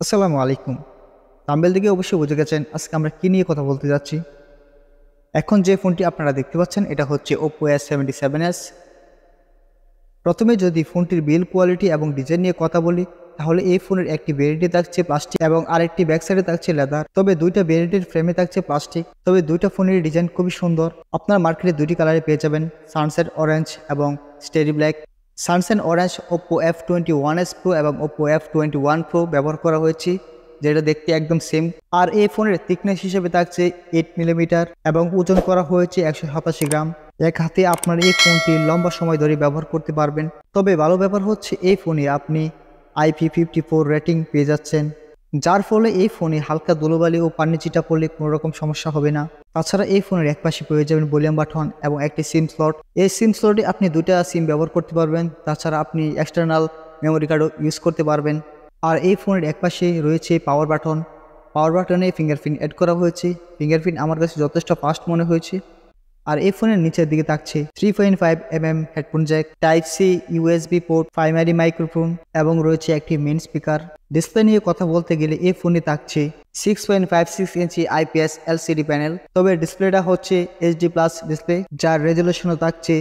আসসালামু আলাইকুম। থাম্বনেল দেখে অবশ্যই বুঝে গেছেন আজকে আমরা কি নিয়ে কথা বলতে যাচ্ছি। এখন যে ফোনটি আপনারা দেখতে পাচ্ছেন এটা হচ্ছে Oppo A77s। প্রথমে যদি ফোনটির বিল্ড কোয়ালিটি এবং ডিজাইন নিয়ে কথা বলি, তাহলে এই ফোনের একটি ভেরিয়েন্টে থাকছে প্লাস্টিক এবং আরেকটি ব্যাক সাইডে থাকছে লেদার। তবে দুইটা ভেরিয়েন্টের ফ্রেমে থাকছে প্লাস্টিক। তবে দুইটা ফোনের ডিজাইন খুবই সুন্দর। আপনারা মার্কেটে দুইটি কালারে পেয়ে যাবেন, সানসেট অরেঞ্জ এবং stereo black. Sunset orange Oppo F21s Pro এবং Oppo F21 Pro ব্যবহার করা হয়েছে, যেটা দেখতে একদম সেম। আর এই ফোনের থিকনেস হিসেবে থাকছে 8 মিলিমিটার এবং ওজন করা হয়েছে 187 গ্রাম। এক হাতে আপনার এই ফোনটি লম্বা সময় ধরে ব্যবহার করতে পারবেন। তবে ভালো ব্যাপার হচ্ছে এই ফোনে আপনি IP54 রেটিং পেয়ে যাচ্ছেন, যার ফলে এই ফোনে হালকা ধুলোবালি ও পানি চিটা পড়লে কোনো রকম সমস্যা হবে না। তাছাড়া এই ফোনের একপাশে পেয়ে যাবেন ভলিউম বাটন এবং একটি সিম স্লট। এই সিম স্লটে আপনি দুইটা সিম ব্যবহার করতে পারবেন। তাছাড়া আপনি এক্সটার্নাল মেমোরি কার্ডও ইউজ করতে পারবেন। আর এই ফোনের একপাশে রয়েছে পাওয়ার বাটন। পাওয়ার বাটনে ফিঙ্গারপ্রিন্ট অ্যাড করা হয়েছে। ফিঙ্গারপ্রিন্ট আমার কাছে যথেষ্ট ফাস্ট মনে হয়েছে। আর এই ফোনের নিচের দিকে থাকছে 3.5mm headphone jack, type C USB পোর্ট, প্রাইমারি মাইক্রোফোন এবং রয়েছে একটি মেইন স্পিকার। ডিসপ্লে নিয়ে কথা বলতে গেলে এই ফোনে থাকছে 6.56 ইঞ্চি IPS LCD প্যানেল। তবে ডিসপ্লেটা হচ্ছে HD+ ডিসপ্লে, যার রেজলিউশনও থাকছে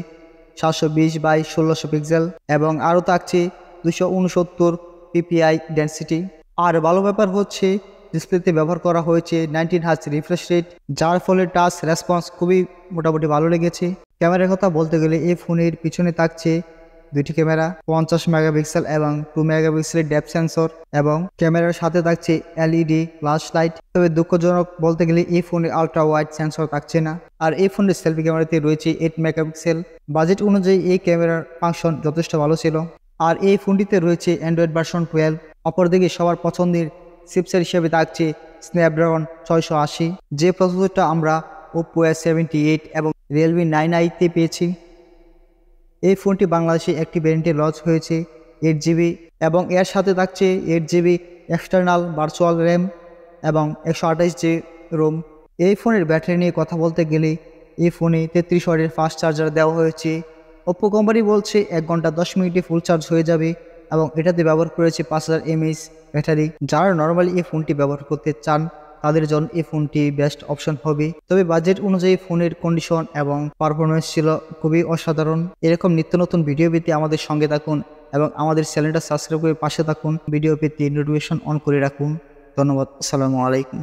720x1600 পিক্সেল এবং আরও থাকছে 269 ppi ডেন্সিটি। আর ভালো ব্যাপার হচ্ছে ডিসপ্লেতে ব্যবহার করা হয়েছে 19 হার্জ রিফ্রেশ রেট, যার ফলে টাচ রেসপন্স খুবই মোটামুটি ভালো লেগেছে। ক্যামেরার কথা বলতে গেলে এই ফোনের পিছনে থাকছে দুইটি ক্যামেরা, 50 মেগাপিক্সেল এবং 2 মেগাপিক্সেলের ডেপথ সেন্সর এবং ক্যামেরার সাথে থাকছে LED ফ্ল্যাশ লাইট। তবে দুঃখজনক বলতে গেলে এই ফোনে আলট্রা ওয়াইড সেন্সর থাকছে না। আর এই ফোনের সেলফি ক্যামেরাতে রয়েছে 8 মেগাপিক্সেল। বাজেট অনুযায়ী এই ক্যামেরার ফাংশন যথেষ্ট ভালো ছিল। আর এই ফোনটিতে রয়েছে অ্যান্ড্রয়েড ভার্সন 12। অপরদিকে সবার পছন্দের চিপসেট হিসেবে থাকছে স্ন্যাপড্রাগন 680, যে প্রসেসরটা আমরা Oppo A78 এবং Realme 9i-তে পেয়েছি। এই ফোনটি বাংলাদেশে একটি ভ্যারিয়েন্টে লঞ্চ হয়েছে 8GB এবং এর সাথে থাকছে 8GB এক্সটার্নাল ভার্চুয়াল র্যাম এবং 128GB রোম। এই ফোনের ব্যাটারি নিয়ে কথা বলতে গেলে এই ফোনে 33 ওয়াটের ফাস্ট চার্জার দেওয়া হয়েছে। Oppo কোম্পানি বলছে 1 ঘন্টা 10 মিনিটে ফুল চার্জ হয়ে যাবে এবং এটাতে ব্যবহার করেছে 5000 mAh ব্যাটারি। যারা নর্মালি এই ফোনটি ব্যবহার করতে চান তাদের জন্য এই ফোনটি বেস্ট অপশন হবে। তবে বাজেট অনুযায়ী ফোনের কন্ডিশন এবং পারফরমেন্স ছিল খুবই অসাধারণ। এরকম নিত্য নতুন ভিডিও পেতে আমাদের সঙ্গে থাকুন এবং আমাদের চ্যানেলটা সাবস্ক্রাইব করে পাশে থাকুন। ভিডিও পেতে নোটিফিকেশন অন করে রাখুন। ধন্যবাদ। আসসালামু আলাইকুম।